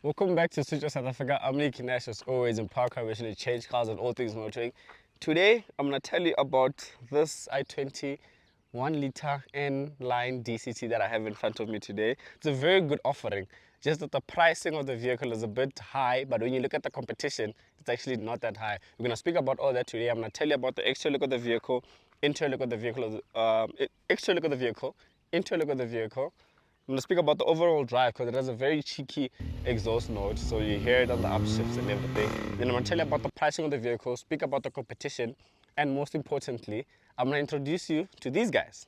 Welcome back to Studio South Africa. I'm Nick Nash, as always, in Power Car Vision, change cars and all things motoring. Today, I'm going to tell you about this i20 1-liter N-line DCT that I have in front of me today. It's a very good offering, just that the pricing of the vehicle is a bit high, but when you look at the competition, it's actually not that high. We're going to speak about all that today. I'm going to tell you about the exterior look of the vehicle, interior look of the vehicle, exterior look of the vehicle, interior look of the vehicle. I'm going to speak about the overall drive because it has a very cheeky exhaust note, so you hear it on the upshifts and everything. Then I'm going to tell you about the pricing of the vehicle, speak about the competition, and most importantly, I'm going to introduce you to these guys.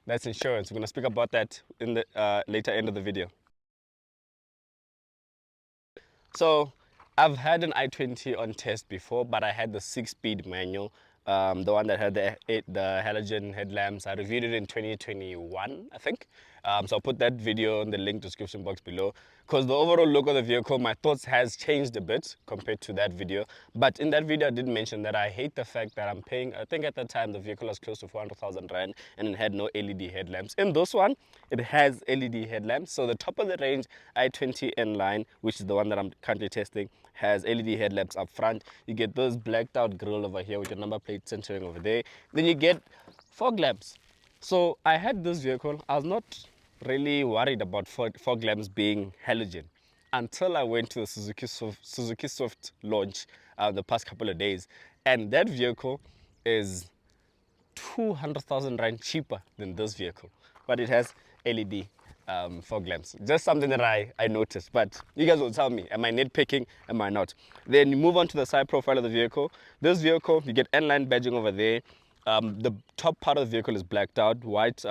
That's insurance. We're going to speak about that in the later end of the video. So I've had an i20 on test before, but I had the 6-speed manual, the one that had the halogen headlamps. I reviewed it in 2021, I think. So I'll put that video in the link description box below, because the overall look of the vehicle, my thoughts has changed a bit compared to that video. But in that video I did mention that I hate the fact that I'm paying, I think at the time the vehicle was close to 400,000 rand and it had no LED headlamps. In this one it has LED headlamps. So the top of the range i20 N-line, which is the one that I'm currently testing, has LED headlamps up front. You get those blacked out grille over here with your number plate centering over there. Then you get fog lamps. So I had this vehicle, I was not really worried about fog lamps being halogen until I went to the Suzuki Swift launch the past couple of days, and that vehicle is 200,000 rand cheaper than this vehicle, but it has LED fog lamps. Just something that I noticed, but you guys will tell me, am I nitpicking, am I not? Then you move on to the side profile of the vehicle. This vehicle, you get N-line badging over there. The top part of the vehicle is blacked out, white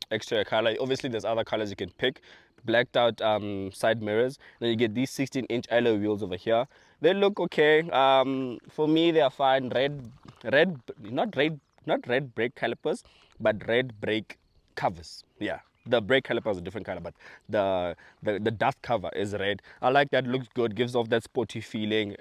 exterior color. Obviously there's other colors you can pick. Blacked out side mirrors. Then you get these 16-inch alloy wheels over here. They look okay. For me they are fine. Not red brake calipers, but red brake covers. Yeah, the brake caliper is a different color, but the dust cover is red. I like that, looks good, gives off that sporty feeling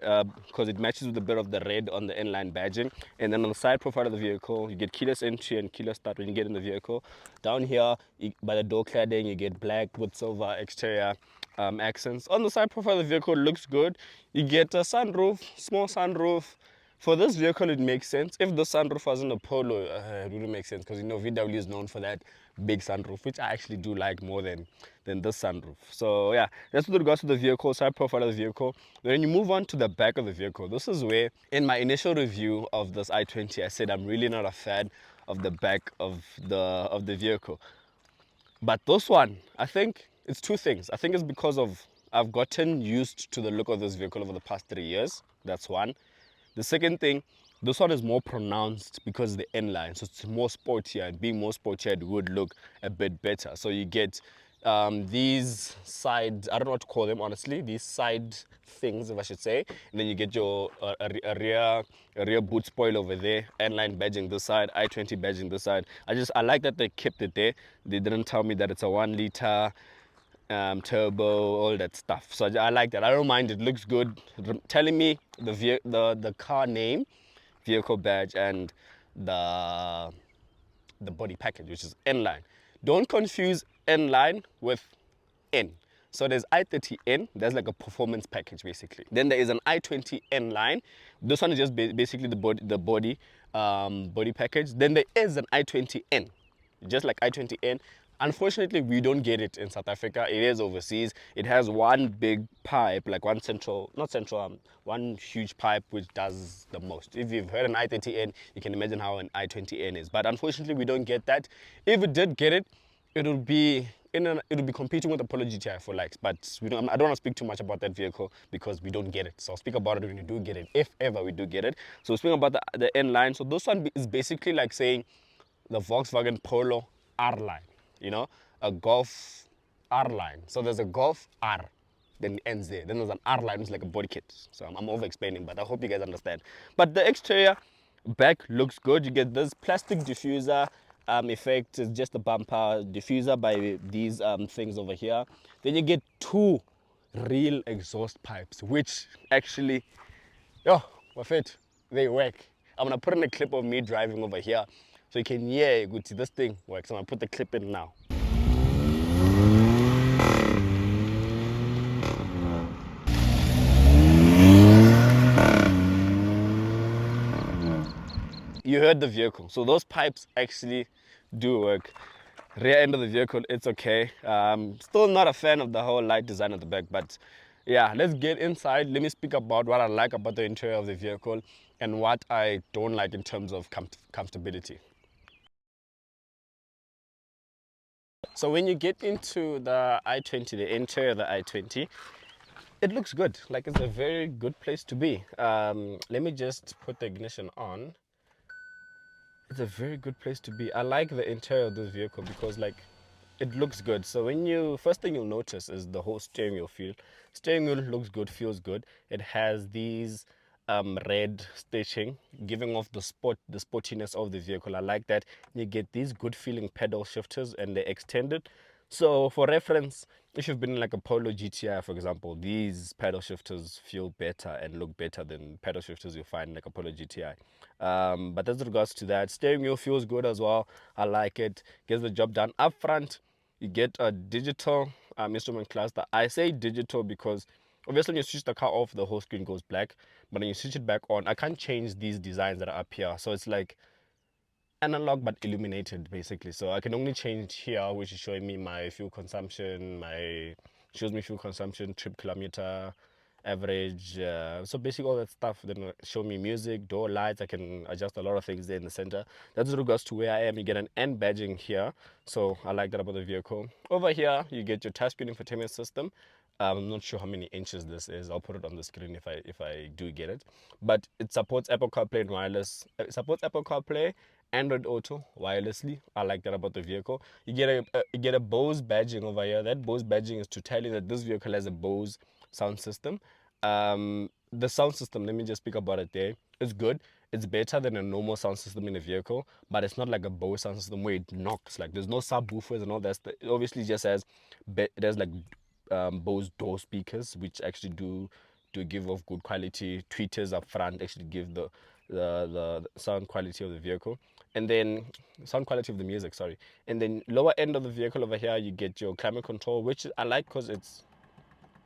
because it matches with a bit of the red on the N-line badging. And then on the side profile of the vehicle, you get keyless entry and keyless start when you get in the vehicle. Down here, by the door cladding, you get black with silver exterior accents. On the side profile of the vehicle, looks good. You get a sunroof, small sunroof. For this vehicle, it makes sense. If the sunroof wasn't a Polo, it wouldn't make sense, because you know VW is known for that big sunroof, which I actually do like more than this sunroof. So yeah, that's with regards to the vehicle, side profile of the vehicle. Then you move on to the back of the vehicle. This is where, in my initial review of this i20, I said I'm really not a fan of the back of the vehicle. But this one, I think it's two things. I think it's because of I've gotten used to the look of this vehicle over the past 3 years. That's one. The second thing, this one is more pronounced because of the N-line, so it's more sportier, and being more sportier, it would look a bit better. So you get these side, I don't know what to call them honestly, these side things, if I should say, and then you get your a rear boot spoiler over there, N-line badging this side, i20 badging this side. I like that they kept it there. They didn't tell me that it's a 1-liter turbo, all that stuff. So I like that. I don't mind. It looks good. Telling me the car name, vehicle badge, and the body package, which is N-line. Don't confuse N-line with N. So there's i30N, that's like a performance package basically. Then there is an i20 N-line. This one is just basically the body package. Then there is an i20N, just like i20N. Unfortunately, we don't get it in South Africa. It is overseas. It has one big pipe, like one huge pipe which does the most. If you've heard an i30N, you can imagine how an i20N is. But unfortunately, we don't get that. If it did get it, it would be competing with the Polo GTI for likes. But I don't want to speak too much about that vehicle because we don't get it. So I'll speak about it when we do get it, if ever we do get it. So speaking about the N-line, so this one is basically like saying the Volkswagen Polo R-line. You know, a Golf R line. So there's a Golf R, then it ends there. Then there's an R line, which is like a body kit. So I'm over explaining, but I hope you guys understand. But the exterior back looks good. You get this plastic diffuser effect. It's just a bumper diffuser by these things over here. Then you get two real exhaust pipes, which actually, they work. I'm gonna put in a clip of me driving over here, so you can hear good. This thing works. I'm gonna put the clip in now. you heard the vehicle. So those pipes actually do work. Rear end of the vehicle, it's okay. Still not a fan of the whole light design at the back, but yeah, let's get inside. Let me speak about what I like about the interior of the vehicle and what I don't like in terms of comfortability. So when you get into the i20, the interior of the i20, it looks good. Like, it's a very good place to be. Let me just put the ignition on. It's a very good place to be. I like the interior of this vehicle because, like, it looks good. So when you, first thing you'll notice is the whole steering wheel feel. Steering wheel looks good, feels good. It has these red stitching, giving off the sportiness of the vehicle. I like that. You get these good feeling pedal shifters and they're extended. So for reference, if you've been in like a Polo GTI, for example, these pedal shifters feel better and look better than pedal shifters you find in like a Polo GTI. But as regards to that, steering wheel feels good as well. I like it. Gets the job done. Up front, you get a digital instrument cluster. I say digital because obviously when you switch the car off, the whole screen goes black. But when you switch it back on, I can't change these designs that are up here. So it's like analog but illuminated basically. So I can only change here, which is showing me my fuel consumption, shows me fuel consumption, trip kilometer, average, so basically all that stuff. Then show me music, door lights. I can adjust a lot of things there in the center. That's with regards to where I am. You get an N badging here, so I like that about the vehicle. Over here you get your touchscreen infotainment system. I'm not sure how many inches this is. I'll put it on the screen if I do get it. But it supports Apple CarPlay and wireless. It supports Apple CarPlay, Android Auto wirelessly. I like that about the vehicle. You get a Bose badging over here. That Bose badging is to tell you that this vehicle has a Bose sound system. The sound system, let me just speak about it there. It's good. It's better than a normal sound system in a vehicle, but it's not like a Bose sound system where it knocks. Like, there's no subwoofers and all that. It obviously just has, there's like Bose door speakers, which actually do give off good quality. Tweeters up front actually give the sound quality of the vehicle, and then sound quality of the music. Sorry, and then lower end of the vehicle over here, you get your climate control, which I like because it's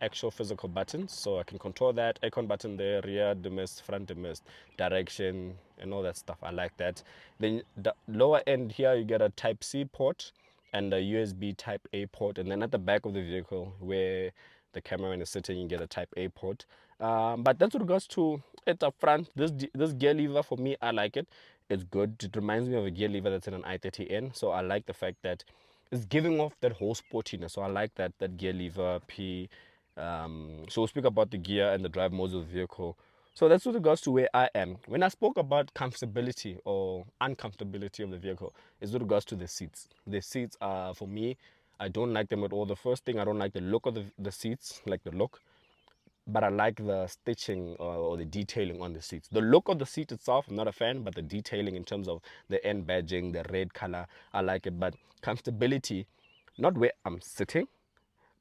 actual physical buttons, so I can control that. Icon button there, rear demist, front demist, direction, and all that stuff. I like that. Then the lower end here, you get a Type C port and a USB Type A port, and then at the back of the vehicle where the cameraman is sitting, you get a Type A port. But that's with regards to it up front. This gear lever, for me, I like it. It's good. It reminds me of a gear lever that's in an i30N, so I like the fact that it's giving off that whole sportiness. So I like that gear lever P. So we'll speak about the gear and the drive modes of the vehicle. So that's with regards to where I am. When I spoke about comfortability or uncomfortability of the vehicle, is with regards to the seats. The seats are, for me, I don't like them at all. The first thing, I don't like the look of the seats, like the look, but I like the stitching or the detailing on the seats. The look of the seat itself, I'm not a fan, but the detailing in terms of the N badging, the red color, I like it. But comfortability, not where I'm sitting,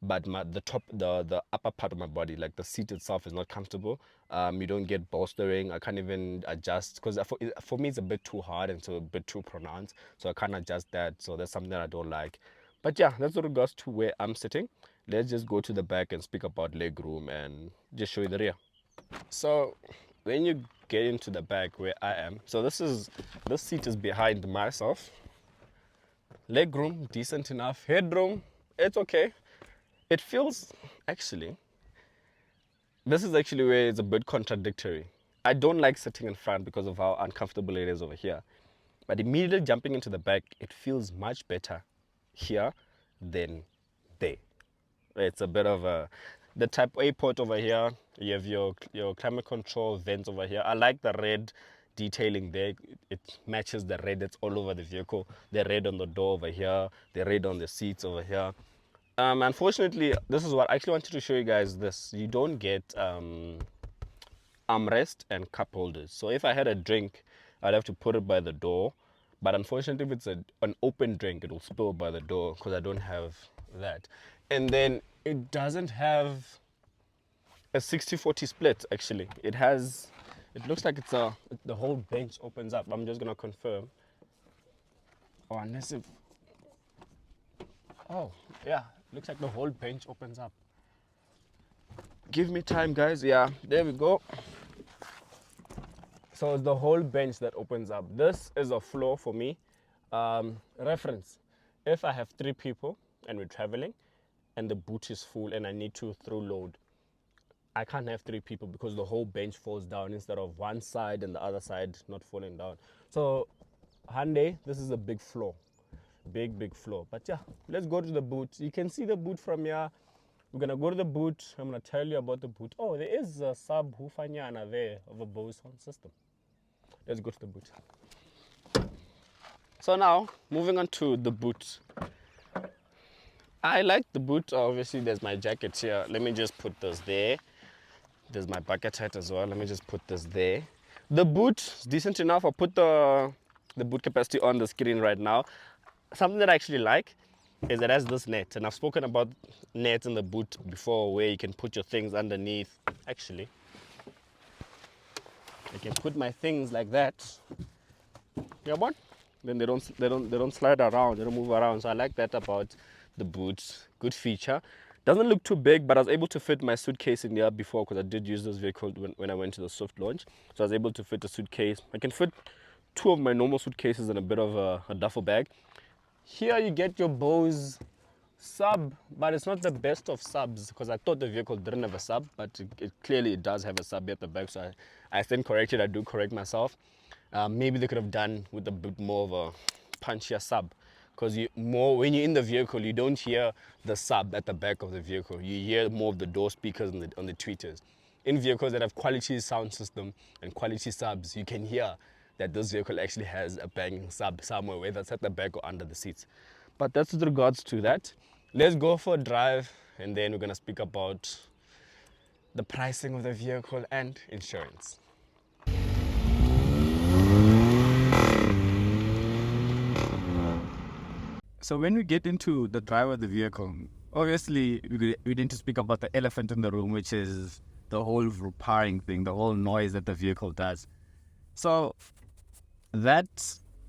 but the upper part of my body, like the seat itself, is not comfortable. You don't get bolstering. I can't even adjust because for me it's a bit too hard and so a bit too pronounced, so I can't adjust that. So that's something that I don't like. But yeah, that's with regards to where I'm sitting. Let's just go to the back and speak about leg room and just show you the rear. So when you get into the back where I am, so this seat is behind myself. Leg room decent enough. Headroom, it's okay. It feels, actually, this is actually where it's a bit contradictory. I don't like sitting in front because of how uncomfortable it is over here. But immediately jumping into the back, it feels much better here than there. It's a bit of the Type A port over here. You have your climate control vents over here. I like the red detailing there. It matches the red that's all over the vehicle. The red on the door over here, the red on the seats over here. Unfortunately, this is what I actually wanted to show you guys. This, you don't get armrest and cup holders. So if I had a drink, I'd have to put it by the door. But unfortunately, if it's an open drink, it will spill by the door because I don't have that. And then it doesn't have a 60-40 split. Actually, it has. It looks like the whole bench opens up. I'm just gonna confirm. Oh, unless if. Oh, yeah. Looks like the whole bench opens up. Give me time, guys. Yeah, there we go. So it's the whole bench that opens up. This is a floor for me. Reference, if I have 3 people and we're traveling and the boot is full and I need to throw load, I can't have 3 people because the whole bench falls down instead of one side and the other side not falling down. So Hyundai, this is a big floor. Big floor. But yeah, let's go to the boot. You can see the boot from here. We're gonna go to the boot. I'm gonna tell you about the boot. Oh, there is a subwoofanyana there of a Bose sound system. Let's go to the boot. So now, moving on to the boot. I like the boot. Obviously, there's my jacket here. Let me just put this there. There's my bucket hat as well. Let me just put this there. The boot is decent enough. I'll put the boot capacity on the screen right now. Something that I actually like is it has this net. And I've spoken about nets in the boot before where you can put your things underneath. Actually, I can put my things like that. Yeah, what? Then they don't slide around. They don't move around. So I like that about the boots. Good feature. Doesn't look too big, but I was able to fit my suitcase in there before because I did use this vehicle when I went to the Swift launch. So I was able to fit a suitcase. I can fit 2 of my normal suitcases in a bit of a duffel bag. Here you get your Bose sub, but it's not the best of subs because I thought the vehicle didn't have a sub, but it clearly does have a sub at the back. So I stand corrected. I do correct myself. Maybe they could have done with a bit more of a punchier sub. Because when you're in the vehicle, you don't hear the sub at the back of the vehicle. You hear more of the door speakers on the tweeters. In vehicles that have quality sound system and quality subs, you can hear that this vehicle actually has a banging sub somewhere, whether it's at the back or under the seats. But that's with regards to that. Let's go for a drive, and then we're going to speak about the pricing of the vehicle and insurance. So when we get into the drive of the vehicle, obviously we need to speak about the elephant in the room, which is the whole repairing thing, the whole noise that the vehicle does. So that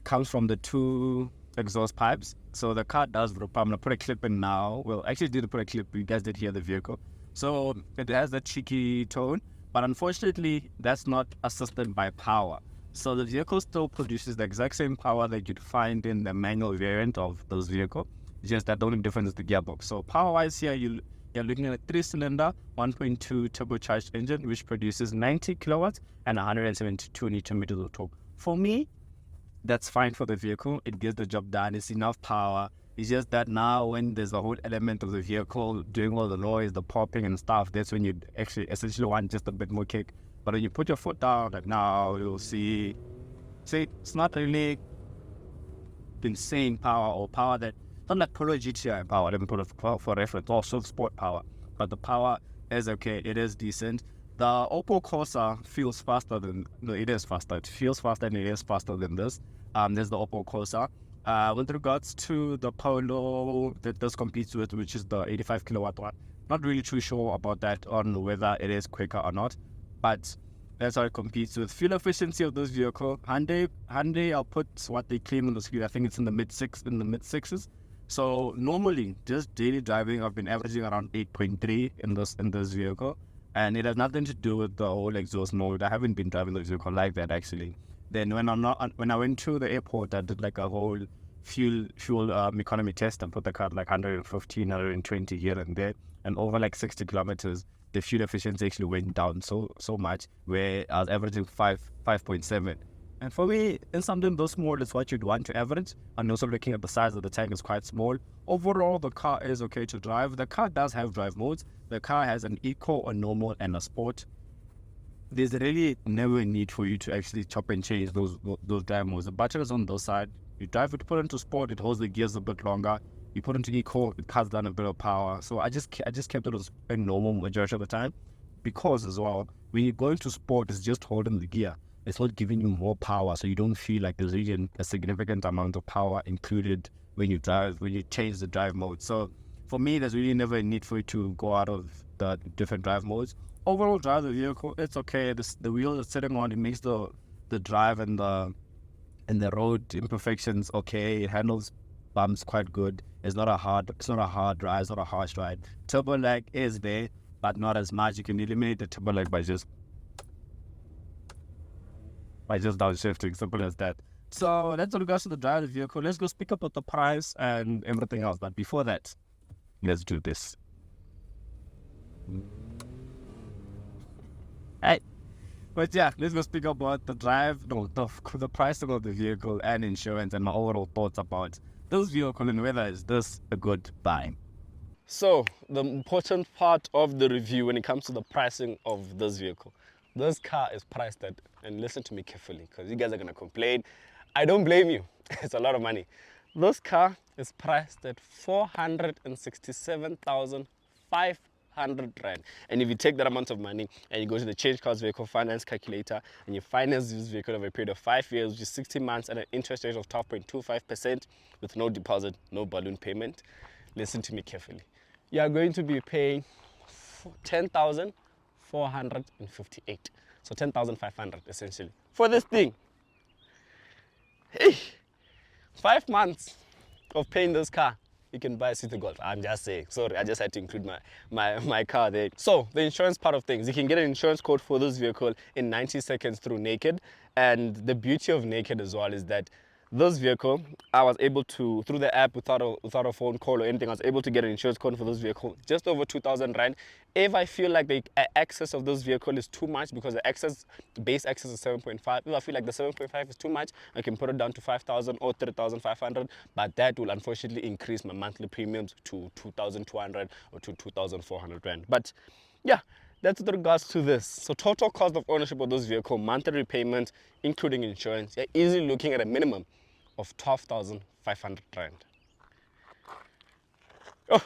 comes from the 2 exhaust pipes. So the car does repair. I'm going to put a clip in now. Well, actually did put a clip. You guys did hear the vehicle. So it has that cheeky tone, but unfortunately that's not assisted by power. So the vehicle still produces the exact same power that you'd find in the manual variant of those vehicles. Just that the only difference is the gearbox. So power-wise here, you're looking at a 3-cylinder, 1.2 turbocharged engine, which produces 90 kilowatts and 172 Newton meters of torque. For me, that's fine for the vehicle. It gets the job done. It's enough power. It's just that now when there's a whole element of the vehicle doing all the noise, the popping and stuff, that's when you actually essentially want just a bit more kick. But when you put your foot down, like now, you'll see, it's not really insane power or power that, not like Polo GTI power, let me put it for reference, or Swift Sport power. But the power is okay, it is decent. The Opel Corsa feels faster than, no, it is faster. It feels faster and it is faster than this. There's the Opel Corsa. With regards to the Polo that this competes with, which is the 85 kilowatt one, not really too sure about that on whether it is quicker or not. But that's how it competes with. Fuel efficiency of this vehicle, Hyundai, I'll put what they claim on the screen. I think it's in the mid sixes. So normally, just daily driving, I've been averaging around 8.3 in this vehicle, and it has nothing to do with the whole exhaust mode. I haven't been driving the vehicle like that actually. Then when I went to the airport, I did like a whole fuel economy test and put the car at like 115, 120 here and there, and over like 60 kilometers. The fuel efficiency actually went down so much, where I was averaging 5.7. And for me, in something this small is what you'd want to average. And also looking at the size of the tank is quite small. Overall, the car is okay to drive. The car does have drive modes. The car has an eco, a normal, and a sport. There's really never a need for you to actually chop and change those drive modes. The button is on those side. You drive it, put it into sport, it holds the gears a bit longer. You put into eco, it cuts down a bit of power. So I just kept it as a normal majority of the time, because as well, when you go into sport, it's just holding the gear. It's not giving you more power, so you don't feel like there's really a significant amount of power included when you change the drive mode. So for me, there's really never a need for you to go out of the different drive modes. Overall, drive the vehicle, it's okay. The wheel it's sitting on, it makes the drive and the road imperfections okay. It handles bumps quite good. It's not a hard ride. It's not a harsh ride. Turbo lag is there, but not as much. You can eliminate the turbo lag by by just downshifting. Simple as that. So that's in regards to the drive of the vehicle. Let's go speak about the price and everything else. But before that, let's do this. Hey. But yeah, let's go speak about the drive, no, the pricing of the vehicle and insurance and my overall thoughts about this vehicle and whether is this a good buy. So the important part of the review when it comes to the pricing of this vehicle, this car is priced at, and listen to me carefully because you guys are going to complain. I don't blame you. It's a lot of money. This car is priced at 467,500 rand. And if you take that amount of money and you go to the change cars vehicle finance calculator and you finance this vehicle over a period of 5 years, which is 60 months at an interest rate of 12.25% with no deposit, no balloon payment, listen to me carefully. You are going to be paying 10,458. So 10,500 essentially for this thing. Hey, 5 months of paying this car, you can buy a City Golf. I'm just saying. Sorry, I just had to include my car there. So the insurance part of things, you can get an insurance quote for this vehicle in 90 seconds through Naked. And the beauty of Naked as well is that this vehicle, I was able to, through the app without a phone call or anything, I was able to get an insurance quote for this vehicle just over 2,000 rand. If I feel like the access of this vehicle is too much because the base access is 7.5, if I feel like the 7.5 is too much, I can put it down to 5,000 or 3,500, but that will unfortunately increase my monthly premiums to 2,200 or to 2,400 rand. But yeah, that's with regards to this. So total cost of ownership of this vehicle, monthly repayment, including insurance, you're easily looking at a minimum of 12,500 rand. Oh,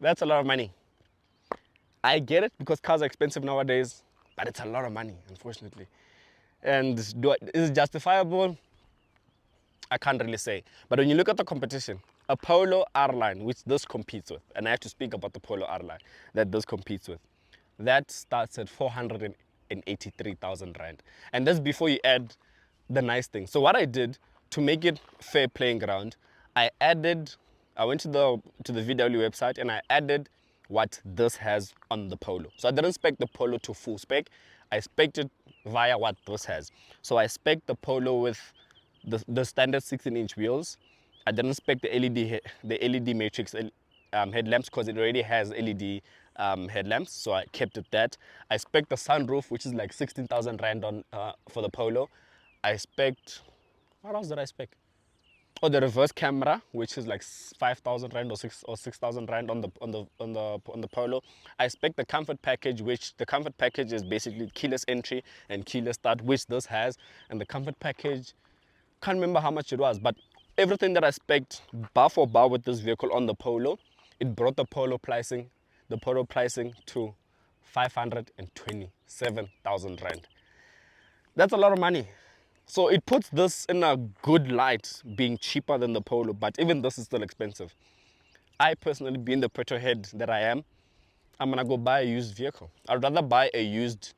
that's a lot of money. I get it because cars are expensive nowadays, but it's a lot of money, unfortunately. And is it justifiable? I can't really say. But when you look at the competition, a Polo R-Line, which this competes with, and I have to speak about the Polo R-Line that this competes with, that starts at 483,000 rand. And that's before you add the nice thing. So what I did to make it fair playing ground, I went to the VW website and I added what this has on the Polo. So I didn't spec the Polo to full spec. I spec'd it via what this has. So I spec'd the Polo with the standard 16-inch wheels. I didn't spec the LED matrix headlamps because it already has LED headlamps, so I kept it that. I spec'd the sunroof, which is like 16,000 rand on for the Polo. I spec'd, what else did I spec? Oh, the reverse camera, which is like 5,000 rand or 6,000 rand on the Polo. I spec the comfort package, which the comfort package is basically keyless entry and keyless start, which this has. And the comfort package, can't remember how much it was, but everything that I spec'd bar for bar with this vehicle on the Polo, it brought the Polo pricing to 527,000 rand. That's a lot of money. So it puts this in a good light, being cheaper than the Polo, but even this is still expensive. I personally, being the petrol head that I am, I'm gonna go buy a used vehicle. I'd rather buy a used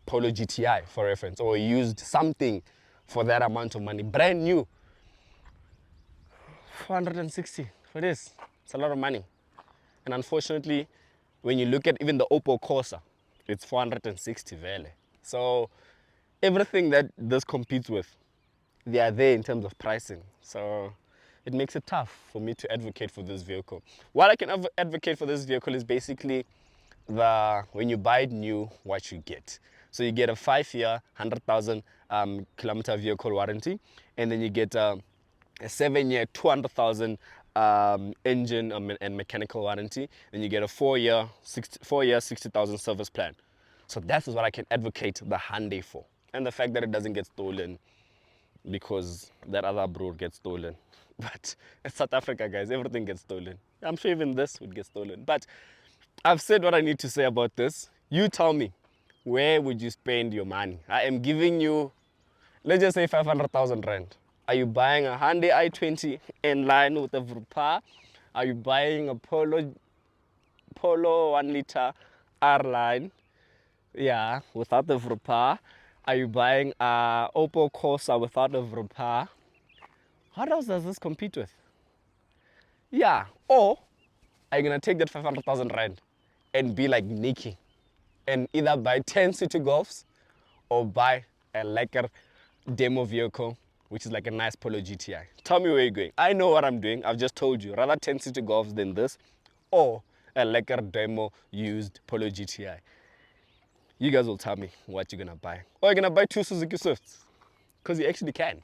Polo GTI for reference, or a used something for that amount of money. Brand new, 460 for this. It's a lot of money. And unfortunately, when you look at even the Opel Corsa, it's 460 vele. So everything that this competes with, they are there in terms of pricing. So it makes it tough for me to advocate for this vehicle. What I can advocate for this vehicle is basically when you buy it new, what you get. So you get a 5-year, 100,000 kilometer vehicle warranty, and then you get a 7-year, 200,000 engine and mechanical warranty. Then you get a 4-year, 60,000 service plan. So that is what I can advocate the Hyundai for. And the fact that it doesn't get stolen because that other bro gets stolen. But it's South Africa, guys, everything gets stolen. I'm sure even this would get stolen. But I've said what I need to say about this. You tell me, where would you spend your money? I am giving you, let's just say 500,000 rand. Are you buying a Hyundai i20 in line with a Vrupa? Are you buying a Polo 1 liter R-Line? Yeah, without the Vrupa. Are you buying a Opel Corsa without a Vrupa? What else does this compete with? Yeah, or are you gonna take that 500,000 rand and be like Nikki and either buy 10 City Golfs or buy a lekker demo vehicle, which is like a nice Polo GTI. Tell me where you're going. I know what I'm doing. I've just told you. Rather 10-seater Golfs than this, or a lekker demo used Polo GTI. You guys will tell me what you're gonna buy. Or you're gonna buy 2 Suzuki Swifts, because you actually can.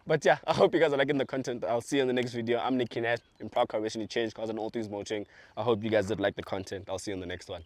But yeah, I hope you guys are liking the content. I'll see you in the next video. I'm Nick Kinnett in Proud Car Racing, change cars and all things motoring. I hope you guys did like the content. I'll see you in the next one.